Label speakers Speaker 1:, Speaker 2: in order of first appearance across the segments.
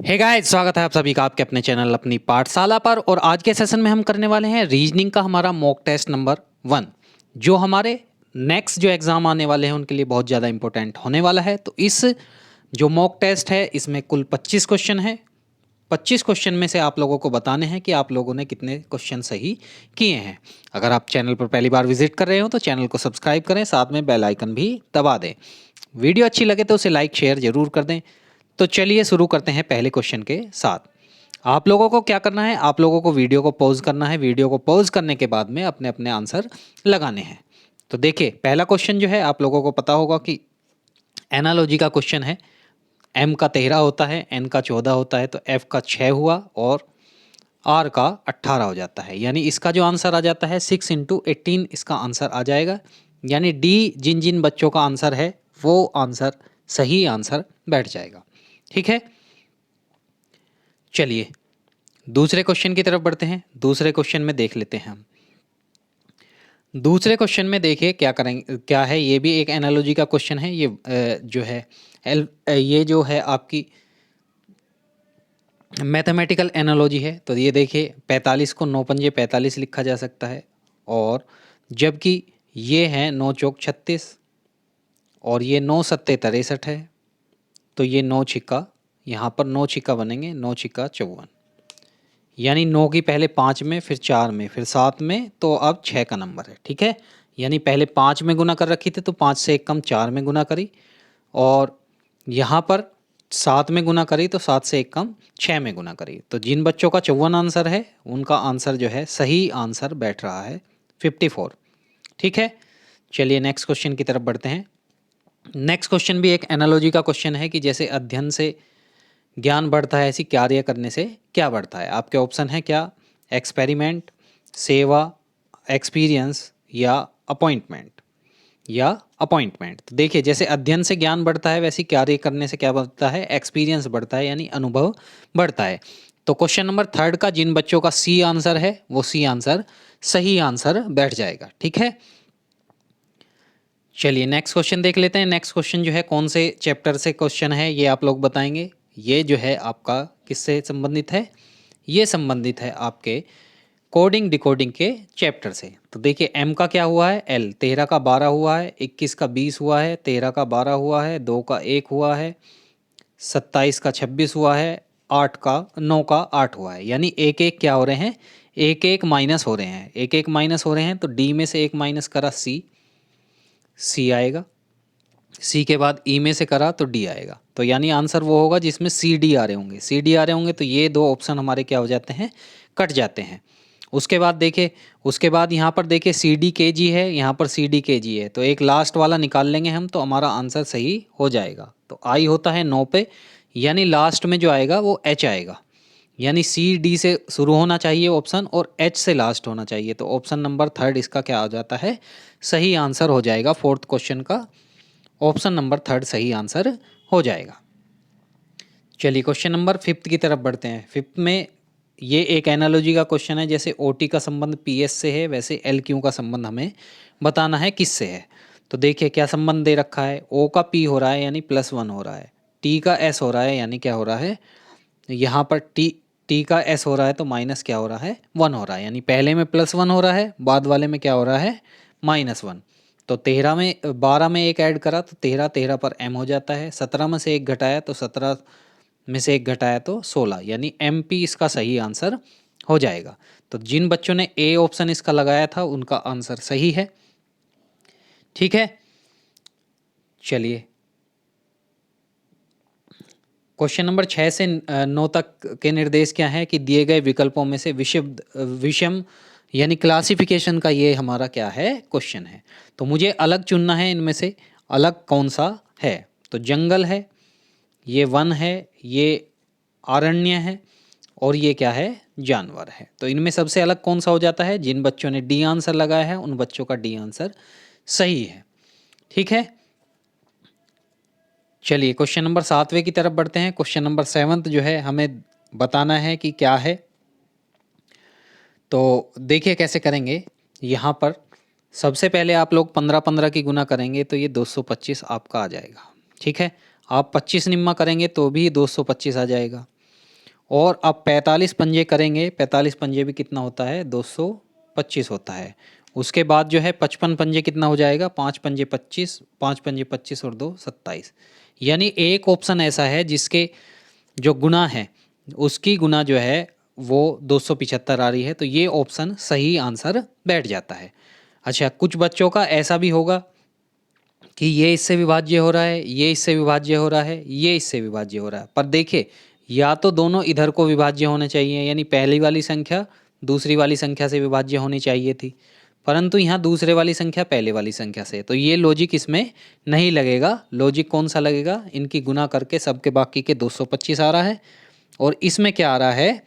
Speaker 1: Hey guys, स्वागत है आप सभी का आपके अपने चैनल अपनी पाठशाला पर। और आज के सेशन में हम करने वाले हैं रीजनिंग का हमारा मॉक टेस्ट नंबर 1, जो हमारे नेक्स्ट जो एग्ज़ाम आने वाले हैं उनके लिए बहुत ज़्यादा इंपॉर्टेंट होने वाला है। तो इस जो मॉक टेस्ट है इसमें कुल 25 क्वेश्चन है। 25 क्वेश्चन में से आप लोगों को बताने हैं कि आप लोगों ने कितने क्वेश्चन सही किए हैं। अगर आप चैनल पर पहली बार विजिट कर रहे हो तो चैनल को सब्सक्राइब करें, साथ में बेल आइकन भी दबा दें। वीडियो अच्छी लगे तो उसे लाइक शेयर जरूर कर दें। तो चलिए शुरू करते हैं पहले क्वेश्चन के साथ। आप लोगों को क्या करना है, आप लोगों को वीडियो को पॉज करना है। वीडियो को पॉज करने के बाद में अपने अपने आंसर लगाने हैं। तो देखिए, पहला क्वेश्चन जो है आप लोगों को पता होगा कि एनालॉजी का क्वेश्चन है। एम का 13 होता है, एन का 14 होता है, तो एफ का 6 हुआ और आर का 18 हो जाता है। यानी इसका जो आंसर आ जाता है 6 इंटू 18 इसका आंसर आ जाएगा। यानी डी जिन जिन बच्चों का आंसर है वो आंसर सही आंसर बैठ जाएगा। ठीक है, चलिए दूसरे क्वेश्चन की तरफ बढ़ते हैं। दूसरे क्वेश्चन में देख लेते हैं हम। दूसरे क्वेश्चन में देखिए क्या करेंगे, क्या है, ये भी एक एनालॉजी का क्वेश्चन है। ये जो है ये जो है आपकी मैथमेटिकल एनालॉजी है। तो ये देखिए 45 को 9 पंजे 45 लिखा जा सकता है, और जबकि ये है 9 चौक 36 और ये 9 सत्ते 63 है। तो ये 9 छिक्का, यहाँ पर 9 छिक्का बनेंगे, 9 छिक्का 54। यानी 9 की पहले 5 में, फिर 4 में, फिर 7 में, तो अब 6 का नंबर है। ठीक है, यानी पहले 5 में गुना कर रखी थी तो 5 से एक कम 4 में गुना करी, और यहाँ पर 7 में गुना करी तो 7 से एक कम 6 में गुना करी। तो जिन बच्चों का 54 आंसर है उनका आंसर जो है सही आंसर बैठ रहा है 54। ठीक है, चलिए नेक्स्ट क्वेश्चन की तरफ बढ़ते हैं। नेक्स्ट क्वेश्चन भी एक एनालॉजी का क्वेश्चन है कि जैसे अध्ययन से ज्ञान बढ़ता है, ऐसी कार्य करने से क्या बढ़ता है। आपके ऑप्शन है क्या, एक्सपेरिमेंट, सेवा, एक्सपीरियंस या अपॉइंटमेंट तो देखिए, जैसे अध्ययन से ज्ञान बढ़ता है वैसी कार्य करने से क्या बढ़ता है, एक्सपीरियंस बढ़ता है, यानी अनुभव बढ़ता है। तो क्वेश्चन नंबर 3 का जिन बच्चों का सी आंसर है वो सी आंसर सही आंसर बैठ जाएगा। ठीक है, चलिए नेक्स्ट क्वेश्चन देख लेते हैं। नेक्स्ट क्वेश्चन जो है कौन से चैप्टर से क्वेश्चन है ये आप लोग बताएंगे। ये जो है आपका किससे संबंधित है, ये संबंधित है आपके कोडिंग डिकोडिंग के चैप्टर से। तो देखिए एम का क्या हुआ है, एल 13 का 12 हुआ है, 21 का 20 हुआ है, 13 का 12 हुआ है, 2 का 1 हुआ है, 27 का 26 हुआ है, 8 का 9 का 8 हुआ है। यानी एक एक क्या हो रहे हैं, एक एक माइनस हो रहे हैं, एक एक माइनस हो रहे हैं। तो डी में से एक माइनस करा सी आएगा, सी के बाद ई में से करा तो डी आएगा। तो यानी आंसर वो होगा जिसमें सी डी आ रहे होंगे, सी डी आ रहे होंगे। तो ये दो ऑप्शन हमारे क्या हो जाते हैं, कट जाते हैं। उसके बाद देखिए, उसके बाद यहाँ पर देखिए सी डी के जी है, यहाँ पर सी डी के जी है, तो एक लास्ट वाला निकाल लेंगे हम तो हमारा आंसर सही हो जाएगा। तो आई होता है 9 पे, यानी लास्ट में जो आएगा वो एच आएगा। यानी सी डी से शुरू होना चाहिए ऑप्शन और एच से लास्ट होना चाहिए। तो ऑप्शन नंबर 3 इसका क्या हो जाता है, सही आंसर हो जाएगा। फोर्थ क्वेश्चन का ऑप्शन नंबर 3 सही आंसर हो जाएगा। चलिए क्वेश्चन नंबर 5 की तरफ बढ़ते हैं। 5 में ये एक एनालॉजी का क्वेश्चन है। जैसे ओ टी का संबंध पी एस से है वैसे एल क्यू का संबंध हमें बताना है किससे है। तो देखिए क्या संबंध दे रखा है, ओ का पी हो रहा है यानी +1 हो रहा है, टी का एस हो रहा है यानी क्या हो रहा है, यहाँ पर टी का एस हो रहा है तो माइनस क्या हो रहा है, 1 हो रहा है। यानी पहले में +1 हो रहा है, बाद वाले में क्या हो रहा है, -1। तो 13 में 12 में एक ऐड करा तो 13, 13 पर एम हो जाता है। 17 में से एक घटाया तो 17 में से एक घटाया तो 16, यानी एम पी इसका सही आंसर हो जाएगा। तो जिन बच्चों ने ए ऑप्शन इसका लगाया था उनका आंसर सही है। ठीक है, चलिए क्वेश्चन नंबर 6 से 9 तक के निर्देश क्या है कि दिए गए विकल्पों में से विषम यानी क्लासिफिकेशन का ये हमारा क्या है, क्वेश्चन है। तो मुझे अलग चुनना है, इनमें से अलग कौन सा है। तो जंगल है, ये वन है, ये अरण्य है, और ये क्या है, जानवर है। तो इनमें सबसे अलग कौन सा हो जाता है, जिन बच्चों ने डी आंसर लगाया है उन बच्चों का डी आंसर सही है। ठीक है, चलिए क्वेश्चन नंबर 7वें की तरफ बढ़ते हैं। क्वेश्चन नंबर 7 जो है हमें बताना है कि क्या है। तो देखिए कैसे करेंगे, यहाँ पर सबसे पहले आप लोग 15-15 की गुना करेंगे तो ये 225 आपका आ जाएगा। ठीक है, आप 25 निम्मा करेंगे तो भी 225 आ जाएगा। और अब 45 पंजे करेंगे, 45 पंजे भी कितना होता है, 225 होता है। उसके बाद जो है 55 पंजे कितना हो जाएगा, 5 पंजे 25, 5 पंजे 25 और 2 27। यानी एक ऑप्शन ऐसा है जिसके जो गुना है उसकी गुना जो है वो 275 आ रही है, तो ये ऑप्शन सही आंसर बैठ जाता है। अच्छा, कुछ बच्चों का ऐसा भी होगा कि ये इससे विभाज्य हो रहा है, ये इससे विभाज्य हो रहा है, ये इससे विभाज्य हो रहा है, पर देखिए या तो दोनों इधर को विभाज्य होने चाहिए, यानी पहली वाली संख्या दूसरी वाली संख्या से विभाज्य होनी चाहिए थी, परंतु यहाँ दूसरे वाली संख्या पहले वाली संख्या से, तो ये लॉजिक इसमें नहीं लगेगा। लॉजिक कौन सा लगेगा, इनकी गुना करके सबके बाकी के 225 आ रहा है, और इसमें क्या आ रहा है,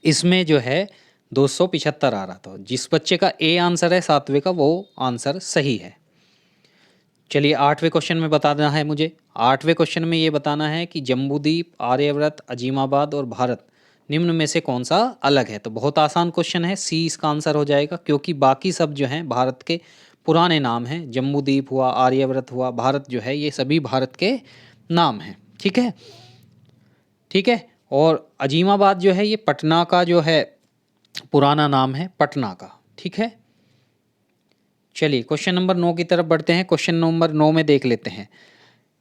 Speaker 1: इसमें जो है 275 आ रहा था। जिस बच्चे का ए आंसर है 7वें का, वो आंसर सही है। चलिए 8वें क्वेश्चन में बताना है मुझे। 8वें क्वेश्चन में ये बताना है कि जम्बूद्वीप, आर्यव्रत, अजीमाबाद और भारत निम्न में से कौन सा अलग है। तो बहुत आसान क्वेश्चन है, सी इसका आंसर हो जाएगा, क्योंकि बाकी सब जो हैं भारत के पुराने नाम हैं। जम्बूद्वीप हुआ, आर्यव्रत हुआ, भारत जो है ये सभी भारत के नाम हैं। ठीक है, ठीक है। और अजीमाबाद जो है ये पटना का जो है पुराना नाम है, पटना का। ठीक है, चलिए क्वेश्चन नंबर 9 की तरफ बढ़ते हैं। क्वेश्चन नंबर 9 में देख लेते हैं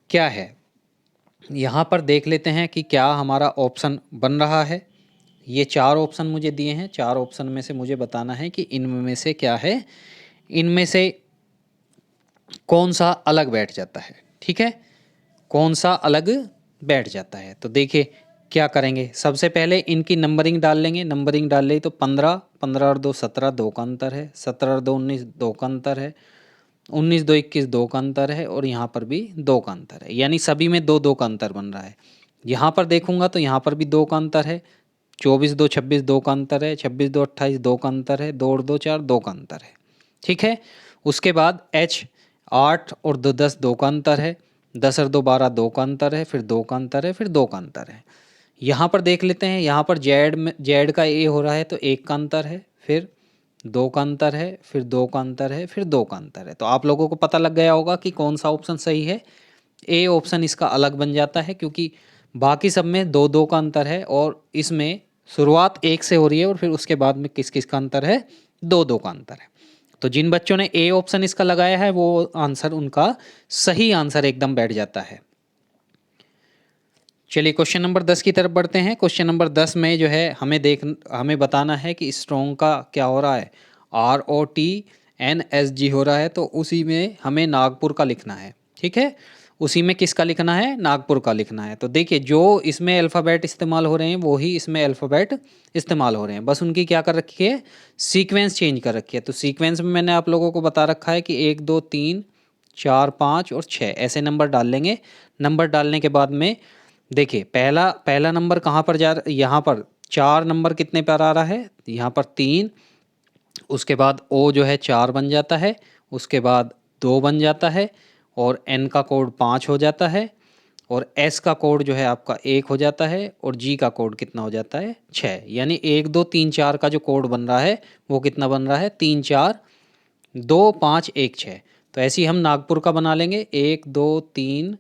Speaker 1: क्या है। यहाँ पर देख लेते हैं कि क्या हमारा ऑप्शन बन रहा है। ये 4 ऑप्शन मुझे दिए हैं, 4 ऑप्शन में से मुझे बताना है कि इनमें से क्या है, इनमें से कौन सा अलग बैठ जाता है। ठीक है, कौन सा अलग बैठ जाता है। तो देखिए क्या करेंगे, सबसे पहले इनकी नंबरिंग डाल लेंगे। नंबरिंग डाल ली तो 15, 15 और 2 17, 2 का अंतर है। 17 और 2 19, 2 का अंतर है। 19 2 21, 2 का अंतर है, और यहाँ पर भी 2 का अंतर है, यानी सभी में 2 2 का अंतर बन रहा है। यहाँ पर देखूंगा तो यहाँ पर भी 2 का अंतर है। 24 2 26, 2 का अंतर है। 26 2 28, 2 का अंतर है। 2 और 2 4, 2 का अंतर है। ठीक है, उसके बाद H 8 और 2 10, 2 का अंतर है। 10 और 2 12, 2 का अंतर है। फिर 2 का अंतर है, फिर 2 का अंतर है। यहाँ पर देख लेते हैं, यहाँ पर जेड में जेड का ए हो रहा है तो 1 का अंतर है, फिर 2 का अंतर है, फिर 2 का अंतर है, फिर 2 का अंतर है। तो आप लोगों को पता लग गया होगा कि कौन सा ऑप्शन सही है। ए ऑप्शन इसका अलग बन जाता है, क्योंकि बाकी सब में 2 2 का अंतर है, और इसमें शुरुआत 1 से हो रही है, और फिर उसके बाद में किस किस का अंतर है, 2 2 का अंतर है। तो जिन बच्चों ने ए ऑप्शन इसका लगाया है वो आंसर उनका सही आंसर एकदम बैठ जाता है। चलिए क्वेश्चन नंबर 10 की तरफ बढ़ते हैं। क्वेश्चन नंबर 10 में जो है हमें बताना है कि स्ट्रॉन्ग का क्या हो रहा है, ROTNSG हो रहा है, तो उसी में हमें नागपुर का लिखना है। ठीक है, उसी में किसका लिखना है, नागपुर का लिखना है। तो देखिए जो इसमें अल्फ़ाबेट इस्तेमाल हो रहे हैं वो ही इसमें अल्फ़ाबेट इस्तेमाल हो रहे हैं, बस उनकी क्या कर रखी है, सीक्वेंस चेंज कर रखी है। तो सीक्वेंस में मैंने आप लोगों को बता रखा है कि 1 2 3 4 5 और 6 ऐसे नंबर डाल लेंगे। नंबर डालने के बाद में देखिए पहला पहला नंबर कहाँ पर यहाँ पर 4 नंबर कितने पर आ रहा है, यहाँ पर 3। उसके बाद ओ जो है 4 बन जाता है, उसके बाद 2 बन जाता है, और एन का कोड 5 हो जाता है, और एस का कोड जो है आपका 1 हो जाता है, और जी का कोड कितना हो जाता है, 6। यानी 1 2 3 4 का जो कोड बन रहा है वो कितना बन रहा है, 3 4 2 5 1 6। तो ऐसे ही हम नागपुर का बना लेंगे, 1 2 3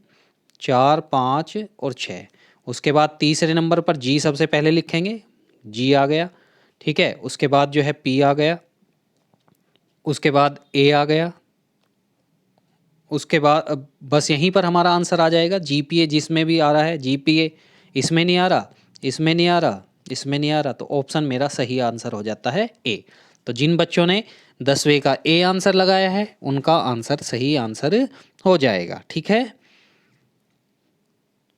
Speaker 1: 4 5 और 6। उसके बाद तीसरे नंबर पर जी सबसे पहले लिखेंगे, जी आ गया। ठीक है, उसके बाद जो है पी आ गया, उसके बाद ए आ गया, उसके बाद बस यहीं पर हमारा आंसर आ जाएगा। जीपीए जिसमें भी आ रहा है, जीपीए इसमें नहीं आ रहा, इसमें नहीं आ रहा, इसमें नहीं आ रहा, तो ऑप्शन मेरा सही आंसर हो जाता है ए। तो जिन बच्चों ने 10वें का ए आंसर लगाया है उनका आंसर सही आंसर हो जाएगा। ठीक है,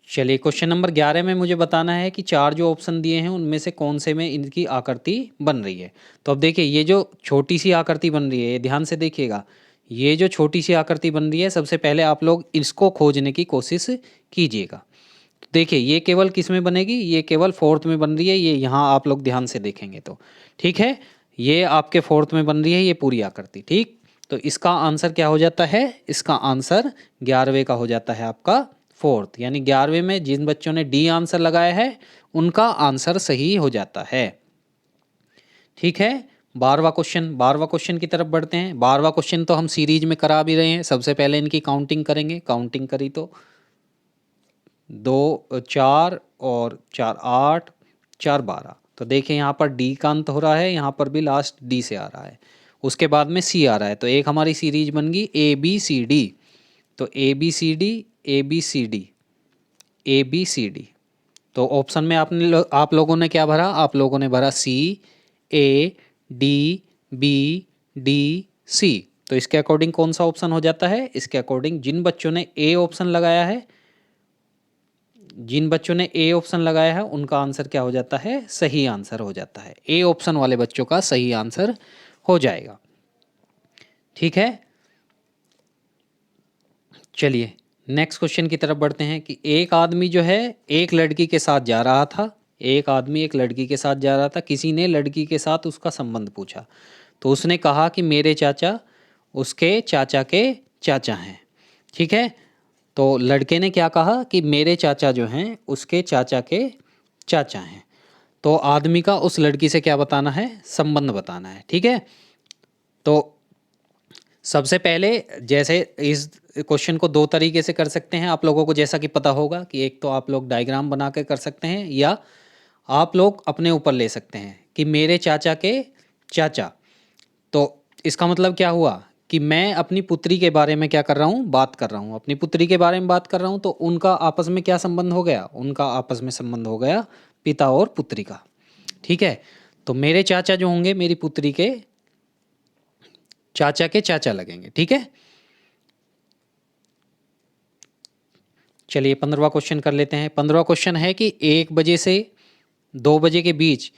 Speaker 1: चलिए क्वेश्चन नंबर 11 में मुझे बताना है कि 4 जो ऑप्शन दिए हैं उनमें से कौन से में इनकी आकृति बन रही है। तो अब देखिए ये जो छोटी सी आकृति बन रही है, ये ध्यान से देखिएगा, ये जो छोटी सी आकृति बन रही है सबसे पहले आप लोग इसको खोजने की कोशिश कीजिएगा। तो देखिए ये केवल किस में बनेगी, ये केवल 4th में बन रही है, ये यहाँ आप लोग ध्यान से देखेंगे तो ठीक है, ये आपके 4th में बन रही है ये पूरी आकृति। ठीक, तो इसका आंसर क्या हो जाता है, इसका आंसर 11वें का हो जाता है आपका 4th, यानी 11वें में जिन बच्चों ने डी आंसर लगाया है उनका आंसर सही हो जाता है। ठीक है, 12वां क्वेश्चन की तरफ बढ़ते हैं। 12वां क्वेश्चन तो हम सीरीज में करा भी रहे हैं। सबसे पहले इनकी काउंटिंग करेंगे, काउंटिंग करी तो 2 4 और 4 8, 4 12। तो देखिए यहाँ पर डी का अंत हो रहा है, यहाँ पर भी लास्ट डी से आ रहा है, उसके बाद में सी आ रहा है। तो एक हमारी सीरीज बन गई ए बी सी डी। तो A B C D, A B C D, A B C D. तो ऑप्शन में आप लोगों ने क्या भरा? आप लोगों ने भरा सी, ए, डी, बी, डी, सी। तो इसके अकॉर्डिंग कौन सा ऑप्शन हो जाता है? इसके अकॉर्डिंग जिन बच्चों ने ए ऑप्शन लगाया है, जिन बच्चों ने ए ऑप्शन लगाया है उनका आंसर क्या हो जाता है? सही आंसर हो जाता है। ए ऑप्शन वाले बच्चों का सही आंसर हो जाएगा। ठीक है, चलिए नेक्स्ट क्वेश्चन की तरफ बढ़ते हैं कि एक आदमी जो है एक लड़की के साथ जा रहा था। एक आदमी एक लड़की के साथ जा रहा था। किसी ने लड़की के साथ उसका संबंध पूछा, तो उसने कहा कि मेरे चाचा उसके चाचा के चाचा हैं। ठीक है, तो लड़के ने क्या कहा कि मेरे चाचा जो हैं उसके चाचा के चाचा हैं। तो आदमी का उस लड़की से क्या बताना है? संबंध बताना है। ठीक है, तो सबसे पहले जैसे इस क्वेश्चन को दो तरीके से कर सकते हैं आप लोगों को जैसा कि पता होगा कि एक तो आप लोग डायग्राम बना के कर सकते हैं, या आप लोग अपने ऊपर ले सकते हैं कि मेरे चाचा के चाचा। तो इसका मतलब क्या हुआ कि मैं अपनी पुत्री के बारे में क्या कर रहा हूँ? बात कर रहा हूँ। अपनी पुत्री के बारे में बात कर रहा हूँ, तो उनका आपस में क्या संबंध हो गया? उनका आपस में संबंध हो गया पिता और पुत्री का। ठीक है, तो मेरे चाचा जो होंगे मेरी पुत्री के चाचा के चाचा लगेंगे। ठीक है, चलिए 15वां क्वेश्चन कर लेते हैं। 15वां क्वेश्चन है कि 1 बजे से 2 बजे के बीच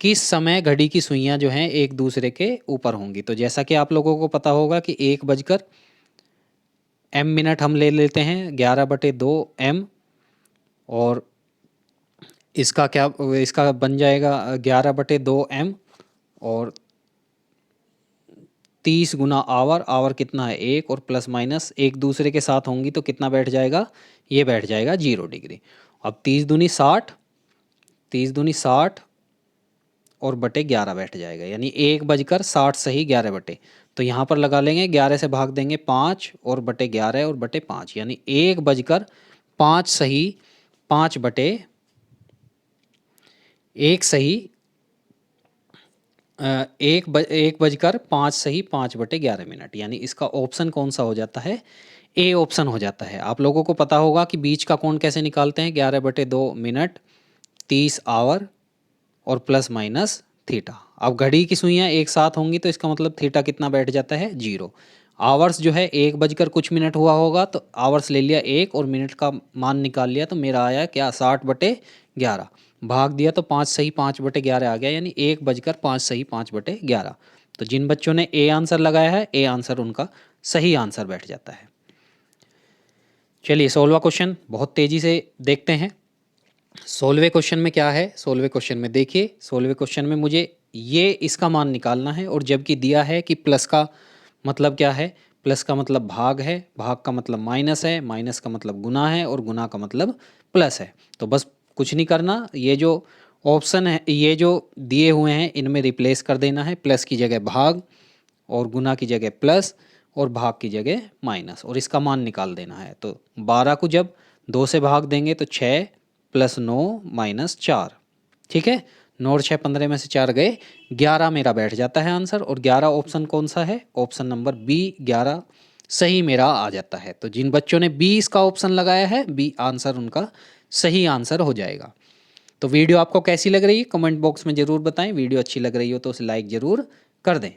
Speaker 1: किस समय घड़ी की सुइयां जो हैं एक दूसरे के ऊपर होंगी? तो जैसा कि आप लोगों को पता होगा कि 1 बजकर m मिनट हम ले लेते हैं, 11/2 m, और इसका बन जाएगा 11/2 m, और 30 गुना आवर। आवर कितना है? 1, और प्लस माइनस एक दूसरे के साथ होंगी तो कितना बैठ जाएगा? ये बैठ जाएगा 0 डिग्री। अब 30 दूनी 60, 30 दूनी 60 और बटे 11 बैठ जाएगा, यानी 1 बजकर 60 सही 11 बटे। तो यहाँ पर लगा लेंगे 11 से भाग देंगे 5, और बटे 11 और बटे 5, यानी 1 बजकर 5 सही 5 बटे 1 सही 1 बजकर 5 सही 5/11 मिनट, यानी इसका ऑप्शन कौन सा हो जाता है? ए ऑप्शन हो जाता है। आप लोगों को पता होगा कि बीच का कोण कैसे निकालते हैं? 11/2 मिनट, 30 आवर और प्लस माइनस थीटा। अब घड़ी की सुइयां एक साथ होंगी तो इसका मतलब थीटा कितना बैठ जाता है? 0। आवर्स जो है 1 बजकर कुछ मिनट हुआ होगा तो आवर्स ले लिया 1 और मिनट का मान निकाल लिया, तो मेरा आया क्या? 60/11। भाग दिया तो 5 सही 5/11 आ गया, यानी 1 बजकर 5 सही 5/11। तो जिन बच्चों ने ए आंसर लगाया है, ए आंसर उनका सही आंसर बैठ जाता है। चलिए 16वां क्वेश्चन बहुत तेजी से देखते हैं। 16वें क्वेश्चन में क्या है? 16वें क्वेश्चन में देखिए, 16वें क्वेश्चन में मुझे ये इसका मान निकालना है, और जबकि दिया है कि प्लस का मतलब क्या है? प्लस का मतलब भाग है, भाग का मतलब माइनस है, माइनस का मतलब गुना है, और गुना का मतलब प्लस है। तो बस कुछ नहीं करना, ये जो ऑप्शन है, ये जो दिए हुए हैं इनमें रिप्लेस कर देना है। प्लस की जगह भाग, और गुना की जगह प्लस, और भाग की जगह माइनस, और इसका मान निकाल देना है। तो 12 को जब 2 से भाग देंगे तो 6 + 9 - 4। ठीक है, 9 और 6 15 में से 4 गए, 11 मेरा बैठ जाता है आंसर। और 11 ऑप्शन कौन सा है? ऑप्शन नंबर बी 11 सही मेरा आ जाता है। तो जिन बच्चों ने बी इसका ऑप्शन लगाया है, बी आंसर उनका सही आंसर हो जाएगा। तो वीडियो आपको कैसी लग रही है कमेंट बॉक्स में ज़रूर बताएं। वीडियो अच्छी लग रही हो तो उसे लाइक ज़रूर कर दें।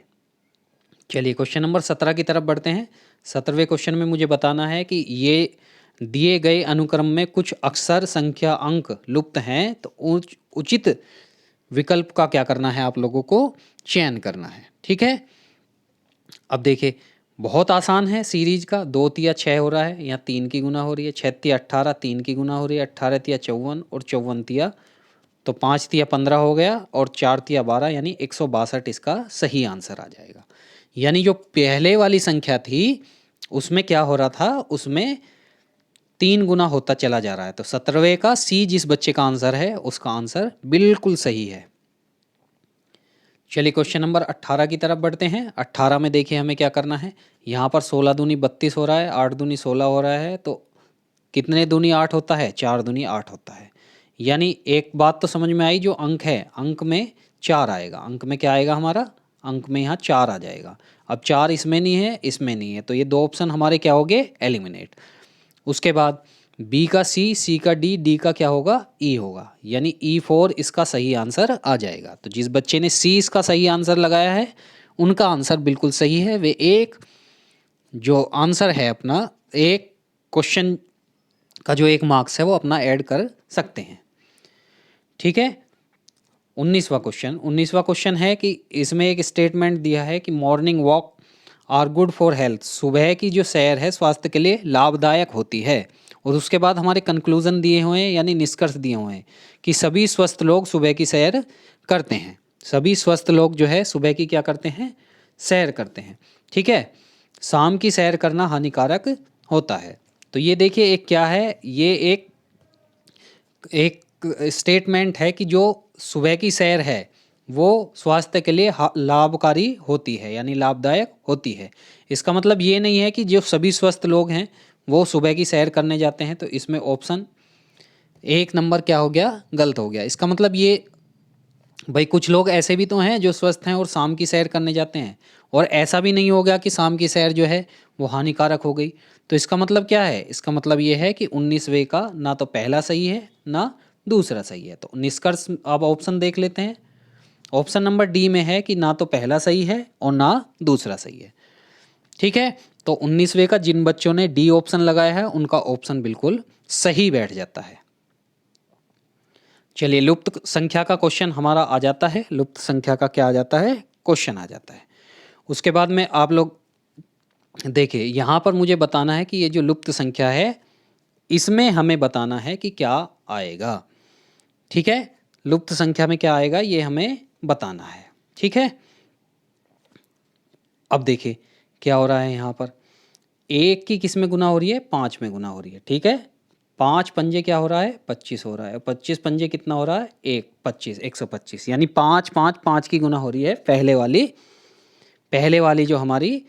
Speaker 1: चलिए क्वेश्चन नंबर 17 की तरफ बढ़ते हैं। 17वें क्वेश्चन में मुझे बताना है कि ये दिए गए अनुक्रम में कुछ अक्षर संख्या अंक लुप्त हैं, तो उचित विकल्प का क्या करना है? आप लोगों को चयन करना है। ठीक है, अब देखिए बहुत आसान है सीरीज का। 2 तिया 6 हो रहा है, यहाँ 3 की गुना हो रही है। 6 तिया 18, 3 की गुना हो रही है। 18 तिया 54, और 54 तिया, तो 5 तिया 15 हो गया, और 4 तिया 12, यानी 162 इसका सही आंसर आ जाएगा। यानी जो पहले वाली संख्या थी उसमें क्या हो रहा था? उसमें 3 गुना होता चला जा रहा है। तो 17वें का सी जिस बच्चे का आंसर है उसका आंसर बिल्कुल सही है। चलिए क्वेश्चन नंबर 18 की तरफ बढ़ते हैं। 18 में देखिए हमें क्या करना है। यहाँ पर 16 दूनी 32 हो रहा है, 8 दूनी 16 हो रहा है, तो कितने दूनी 8 होता है, 4 दूनी 8 होता है। यानी एक बात तो समझ में आई, जो अंक है अंक में 4 आएगा, अंक में क्या आएगा हमारा, अंक में यहाँ 4 आ जाएगा। अब 4 इसमें नहीं है, इसमें नहीं है, तो ये 2 ऑप्शन हमारे क्या हो गए, एलिमिनेट। उसके बाद बी का सी का डी का क्या होगा, ई होगा, यानी E4 इसका सही आंसर आ जाएगा। तो जिस बच्चे ने सी इसका सही आंसर लगाया है उनका आंसर बिल्कुल सही है। वे एक जो आंसर है अपना, एक क्वेश्चन का जो 1 मार्क्स है वो अपना ऐड कर सकते हैं। ठीक है। 19वां क्वेश्चन है कि इसमें एक स्टेटमेंट दिया है कि morning walk are good for health, सुबह की जो सैर है स्वास्थ्य के लिए लाभदायक होती है। और उसके बाद हमारे कंक्लूजन दिए हुए हैं, यानी निष्कर्ष दिए हुए हैं कि सभी स्वस्थ लोग सुबह की सैर करते हैं। सभी स्वस्थ लोग जो है सुबह की क्या करते हैं, सैर करते हैं। ठीक है। शाम की सैर करना हानिकारक होता है। तो ये देखिए एक क्या है, ये एक स्टेटमेंट है कि जो सुबह की सैर है वो स्वास्थ्य के लिए लाभकारी होती है, यानी लाभदायक होती है। इसका मतलब ये नहीं है कि जो सभी स्वस्थ लोग हैं वो सुबह की सैर करने जाते हैं। तो इसमें ऑप्शन 1 नंबर क्या हो गया, गलत हो गया। इसका मतलब ये भाई कुछ लोग ऐसे भी तो हैं जो स्वस्थ हैं और शाम की सैर करने जाते हैं, और ऐसा भी नहीं हो गया कि शाम की सैर जो है वो हानिकारक हो गई। तो इसका मतलब क्या है, इसका मतलब ये है कि 19वें का ना तो पहला सही है ना दूसरा सही है। तो निष्कर्ष अब ऑप्शन देख लेते हैं। ऑप्शन नंबर डी में है कि ना तो पहला सही है और ना दूसरा सही है। ठीक है। तो 19वें का जिन बच्चों ने डी ऑप्शन लगाया है उनका ऑप्शन बिल्कुल सही बैठ जाता है। चलिए लुप्त संख्या का क्वेश्चन हमारा आ जाता है। लुप्त संख्या का क्या आ जाता है, क्वेश्चन आ जाता है। उसके बाद में आप लोग देखिए यहाँ पर मुझे बताना है कि ये जो लुप्त संख्या है इसमें हमें बताना है कि क्या आएगा। ठीक है। लुप्त संख्या में क्या आएगा ये हमें बताना है। ठीक है। अब देखिए क्या हो रहा है यहाँ पर, 1 की किस में गुना हो रही है, 5 में गुना हो रही है। ठीक है। 5 पंजे क्या हो रहा है, 25 हो रहा है। 25 पंजे कितना हो रहा है, 125, यानी 5 5 5 की गुना हो रही है पहले वाली जो हमारी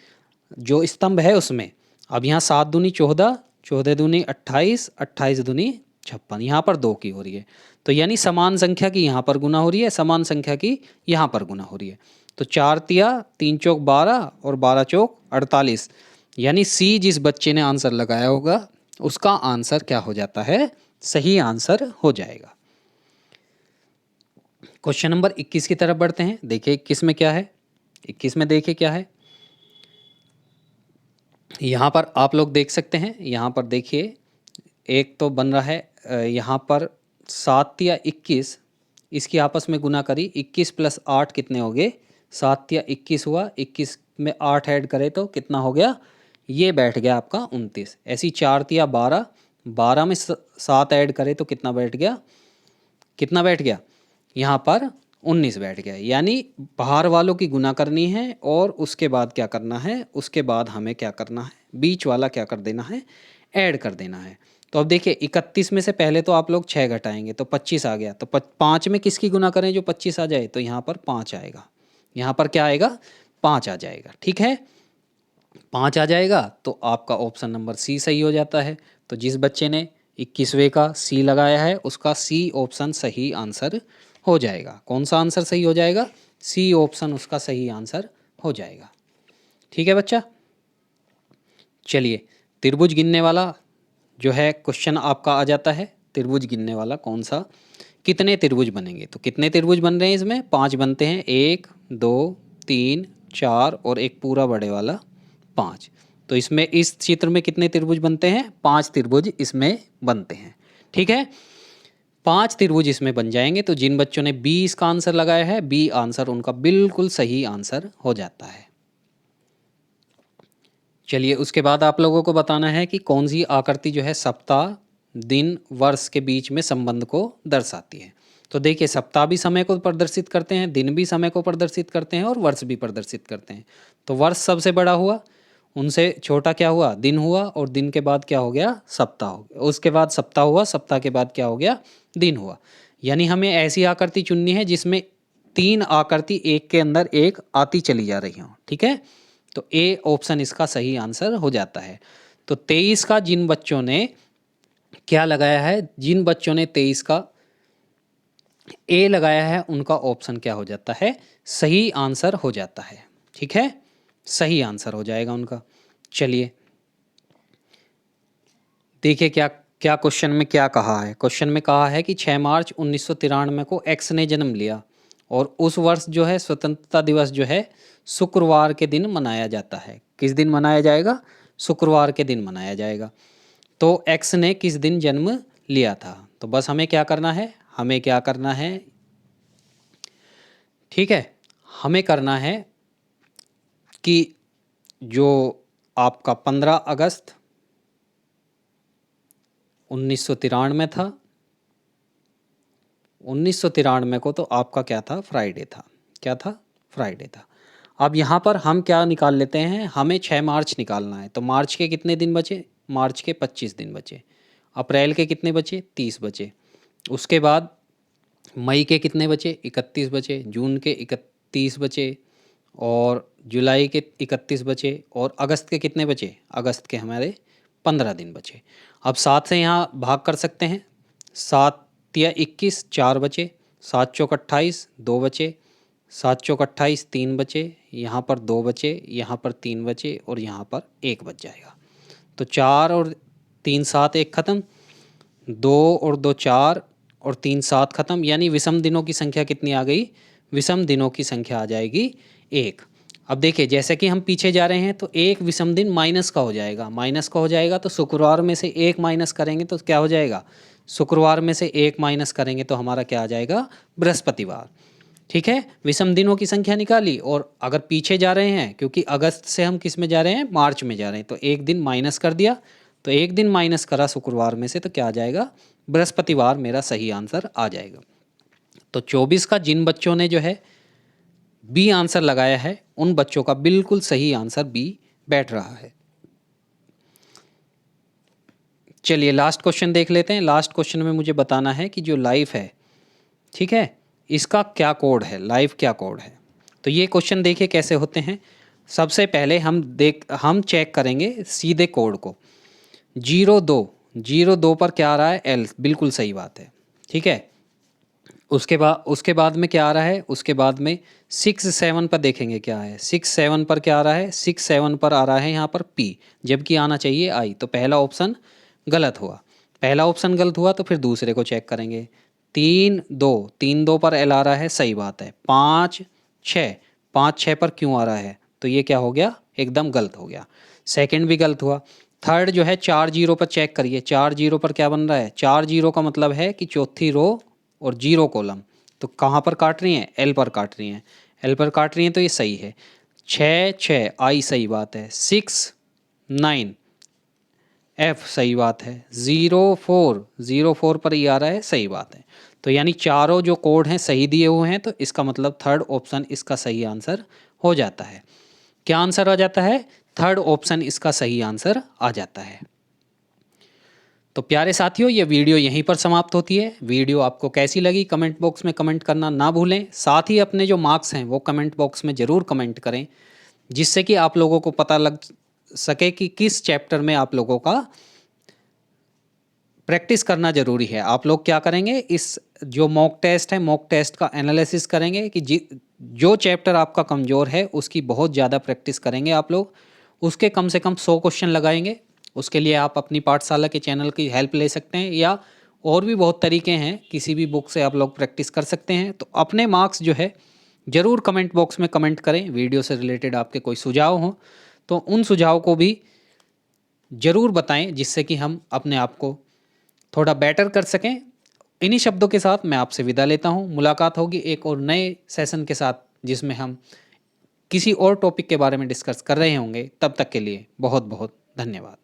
Speaker 1: जो स्तंभ है उसमें। अब यहाँ 7 दूनी 14, 14 दूनी 28, 28 दूनी 56, यहाँ पर 2 की हो रही है। तो यानी समान संख्या की यहाँ पर गुना हो रही है, समान संख्या की यहाँ पर गुना हो रही है। तो 4 तिया 3 चौक 12 और 12 चौक 48, यानी सी जिस बच्चे ने आंसर लगाया होगा उसका आंसर क्या हो जाता है, सही आंसर हो जाएगा। क्वेश्चन नंबर 21 की तरफ बढ़ते हैं। देखिए 21 में क्या है, 21 में देखिए क्या है। यहाँ पर आप लोग देख सकते हैं, यहाँ पर देखिए एक तो बन रहा है यहाँ पर 7 या 21, इसकी आपस में गुना करी, 21 + 8 कितने हो गए, 7 या 21 हुआ, 21 में 8 ऐड करें तो कितना हो गया, ये बैठ गया आपका 29। ऐसी 4 या 12, 12 में 7 ऐड करें तो कितना बैठ गया, कितना बैठ गया, यहाँ पर 19 बैठ गया। यानी बाहर वालों की गुना करनी है और उसके बाद क्या करना है, उसके बाद हमें क्या करना है, बीच वाला क्या कर देना है, ऐड कर देना है। तो अब देखिए 31 में से पहले तो आप लोग 6 घटाएंगे तो 25 आ गया। तो 5 में किसकी गुना करें जो 25 आ जाए, तो यहाँ पर 5 आएगा, यहाँ पर क्या आएगा, 5 आ जाएगा। ठीक है। 5 आ जाएगा तो आपका ऑप्शन नंबर सी सही हो जाता है। तो जिस बच्चे ने 21वें का सी लगाया है उसका सी ऑप्शन सही आंसर हो जाएगा। कौन सा आंसर सही हो जाएगा, सी ऑप्शन उसका सही आंसर हो जाएगा। ठीक है बच्चा। चलिए त्रिभुज गिनने वाला जो है क्वेश्चन आपका आ जाता है। त्रिभुज गिनने वाला कौन सा, कितने त्रिभुज बनेंगे, तो कितने त्रिभुज बन रहे हैं इसमें, 5 बनते हैं, 1 2 3 4 और एक पूरा बड़े वाला 5। तो इसमें इस चित्र में कितने त्रिभुज बनते हैं, 5 त्रिभुज इसमें बनते हैं। ठीक है। 5 त्रिभुज इसमें बन जाएंगे। तो जिन बच्चों ने बी इसका आंसर लगाया है, बी आंसर उनका बिल्कुल सही आंसर हो जाता है। चलिए उसके बाद आप लोगों को बताना है कि कौन सी आकृति जो है सप्ताह दिन वर्ष के बीच में संबंध को दर्शाती है। तो देखिए सप्ताह भी समय को प्रदर्शित करते हैं, दिन भी समय को प्रदर्शित करते हैं और वर्ष भी प्रदर्शित करते हैं। तो वर्ष सबसे बड़ा हुआ, उनसे छोटा क्या हुआ, दिन हुआ, और दिन के बाद क्या हो गया, सप्ताह हो गया। उसके बाद सप्ताह हुआ, सप्ताह के बाद क्या हो गया, दिन हुआ। यानी हमें ऐसी आकृति चुननी है जिसमें 3 आकृति एक के अंदर एक आती चली जा रही हो। ठीक है। तो ए ऑप्शन इसका सही आंसर हो जाता है। तो 23 का जिन बच्चों ने क्या लगाया है, जिन बच्चों ने 23 का ए लगाया है उनका ऑप्शन क्या हो जाता है, सही आंसर हो जाता है। ठीक है, सही आंसर हो जाएगा उनका। चलिए देखिए क्या क्या क्वेश्चन में क्या कहा है। क्वेश्चन में कहा है कि 6 मार्च 1993 को एक्स ने जन्म लिया और उस वर्ष जो है स्वतंत्रता दिवस जो है शुक्रवार के दिन मनाया जाता है। किस दिन मनाया जाएगा, शुक्रवार के दिन मनाया जाएगा। तो एक्स ने किस दिन जन्म लिया था, तो बस हमें क्या करना है, हमें क्या करना है, ठीक है, हमें करना है कि जो आपका 15 अगस्त 1993 था, 1993 को तो आपका क्या था, फ्राइडे था। क्या था, फ्राइडे था। अब यहाँ पर हम क्या निकाल लेते हैं, हमें 6 मार्च निकालना है। तो मार्च के कितने दिन बचे, मार्च के 25 दिन बचे। अप्रैल के कितने बचे, 30 बचे। उसके बाद मई के कितने बचे, 31 बचे। जून के 31 बचे और जुलाई के 31 बचे और अगस्त के कितने बचे, अगस्त के हमारे 15 दिन बचे। अब 7 से यहाँ भाग कर सकते हैं, 7 या 21, 4 बचे। 7 चौक 28, 2 बचे। 7 चौक 28, 3 बचे। यहाँ पर 2 बचे, यहाँ पर 3 बचे और यहाँ पर 1 बच जाएगा। तो 4 और 3 7 1 खत्म, 2 और 2 4 और 3 7 खत्म। यानी विषम दिनों की संख्या कितनी आ गई, विषम दिनों की संख्या आ जाएगी 1। अब देखिए जैसे कि हम पीछे जा रहे हैं तो एक विषम दिन माइनस का हो जाएगा, माइनस का हो जाएगा तो शुक्रवार में से 1 माइनस करेंगे तो क्या हो जाएगा, शुक्रवार में से 1 माइनस करेंगे तो हमारा क्या आ जाएगा, बृहस्पतिवार। ठीक है, विषम दिनों की संख्या निकाली। और अगर पीछे जा रहे हैं, क्योंकि अगस्त से हम किस में जा रहे हैं, मार्च में जा रहे हैं, तो एक दिन माइनस कर दिया। तो एक दिन माइनस करा शुक्रवार में से तो क्या आ जाएगा, बृहस्पतिवार मेरा सही आंसर आ जाएगा। तो 24 का जिन बच्चों ने जो है बी आंसर लगाया है उन बच्चों का बिल्कुल सही आंसर बी बैठ रहा है। चलिए लास्ट क्वेश्चन देख लेते हैं। लास्ट क्वेश्चन में मुझे बताना है कि जो लाइफ है, ठीक है, इसका क्या कोड है, लाइफ क्या कोड है। तो ये क्वेश्चन देखिए कैसे होते हैं। सबसे पहले हम चेक करेंगे सीधे कोड को। 02 पर क्या आ रहा है, एल, बिल्कुल सही बात है। ठीक है, उसके बाद में क्या आ रहा है, उसके बाद में 6 7 पर देखेंगे क्या है। 6 7 पर क्या आ रहा है, 6 7 पर आ रहा है यहाँ पर पी, जबकि आना चाहिए आई। तो पहला ऑप्शन गलत हुआ, पहला ऑप्शन गलत हुआ। तो फिर दूसरे को चेक करेंगे। 3 2 पर एल आ रहा है, सही बात है। 5 6 पर क्यों आ रहा है, तो ये क्या हो गया, एकदम गलत हो गया। सेकंड भी गलत हुआ। थर्ड जो है 4 0 पर चेक करिए। 4 0 पर क्या बन रहा है, 4 0 का मतलब है कि चौथी रो और 0 कॉलम। तो कहाँ पर काट रही हैं, एल पर काट रही हैं, एल पर काट रही हैं, तो ये सही है। 6 आई सही बात है। 6 9 एफ सही बात है। 0 4 पर ही आ रहा है, सही बात है। तो यानी चारों जो कोड हैं सही दिए हुए हैं, तो इसका मतलब थर्ड ऑप्शन इसका सही आंसर हो जाता है। क्या आंसर आ जाता है, थर्ड ऑप्शन इसका सही आंसर आ जाता है। तो प्यारे साथियों, ये वीडियो यहीं पर समाप्त होती है। वीडियो आपको कैसी लगी कमेंट बॉक्स में कमेंट करना ना भूलें। साथ ही अपने जो मार्क्स हैं वो कमेंट बॉक्स में ज़रूर कमेंट करें, जिससे कि आप लोगों को पता लग सके कि किस चैप्टर में आप लोगों का प्रैक्टिस करना ज़रूरी है। आप लोग क्या करेंगे, इस जो मॉक टेस्ट है, मॉक टेस्ट का एनालिसिस करेंगे कि जो चैप्टर आपका कमज़ोर है उसकी बहुत ज़्यादा प्रैक्टिस करेंगे आप लोग। उसके कम से कम 100 क्वेश्चन लगाएंगे। उसके लिए आप अपनी पाठशाला के चैनल की हेल्प ले सकते हैं, या और भी बहुत तरीके हैं, किसी भी बुक से आप लोग प्रैक्टिस कर सकते हैं। तो अपने मार्क्स जो है ज़रूर कमेंट बॉक्स में कमेंट करें। वीडियो से रिलेटेड आपके कोई सुझाव हों तो उन सुझाव को भी ज़रूर बताएं, जिससे कि हम अपने आप को थोड़ा बेटर कर सकें। इन्हीं शब्दों के साथ मैं आपसे विदा लेता हूं। मुलाकात होगी एक और नए सेशन के साथ, जिसमें हम किसी और टॉपिक के बारे में डिस्कस कर रहे होंगे। तब तक के लिए बहुत बहुत धन्यवाद।